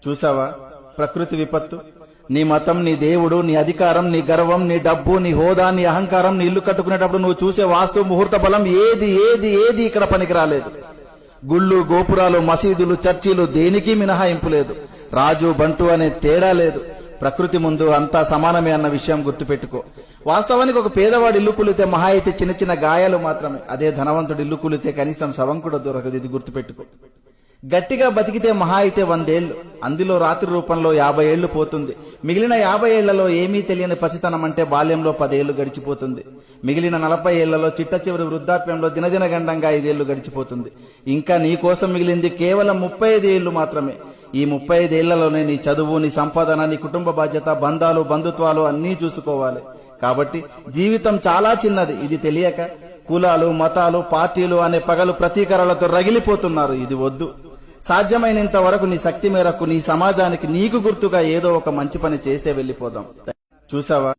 చూసావా ప్రకృతి విపత్తు? నీ మతం, నీ దేవుడు, నీ అధికారం, నీ గర్వం, నీ డబ్బు, నీ హోదా, నీ అహంకారం, నీ ఇల్లు కట్టుకునేటప్పుడు నువ్వు చూసే వాస్తు ముహూర్త బలం ఏది ఏది ఏది ఇక్కడ పనికిరాలేదు. గుళ్ళు, గోపురాలు, మసీదులు, చర్చిలు దేనికి మినహాయింపు లేదు. రాజు బంటు అనే తేడా లేదు. ప్రకృతి ముందు అంతా సమానమే అన్న విషయం గుర్తుపెట్టుకో. వాస్తవానికి ఒక పేదవాడి ఇల్లు కూలితే మహా అయితే చిన్న చిన్న గాయాలు మాత్రమే. అదే ధనవంతుడి ఇల్లు కూలితే కనీసం శవం కూడా దొరకదు. ఇది గుర్తుపెట్టుకో. గట్టిగా బతికితే మహా అయితే 100 ఏళ్లు, అందులో రాత్రి రూపంలో 50 ఏళ్లు పోతుంది. మిగిలిన 50 ఏళ్లలో ఏమీ తెలియని పసితనం అంటే బాల్యంలో 10 ఏళ్లు గడిచిపోతుంది. మిగిలిన 40 ఏళ్లలో చిట్ట చివరి వృద్ధాప్యంలో దినదిన గండంగా 5 ఏళ్లు గడిచిపోతుంది. ఇంకా నీ కోసం మిగిలింది కేవలం 35 ఏళ్లు మాత్రమే. ఈ 35 ఏళ్లలోనే నీ చదువు, నీ సంపాదన, నీ కుటుంబ బాధ్యత, బంధాలు, బంధుత్వాలు అన్నీ చూసుకోవాలి. కాబట్టి జీవితం చాలా చిన్నది. ఇది తెలియక కులాలు, మతాలు, పార్టీలు అనే పగలు ప్రతీకారాలతో రగిలిపోతున్నారు. ఇది వద్దు. సాధ్యమైనంత వరకు నీ శక్తి మేరకు నీ సమాజానికి నీకు గుర్తుగా ఏదో ఒక మంచి పని చేసే వెళ్ళిపోదాం. చూసావా?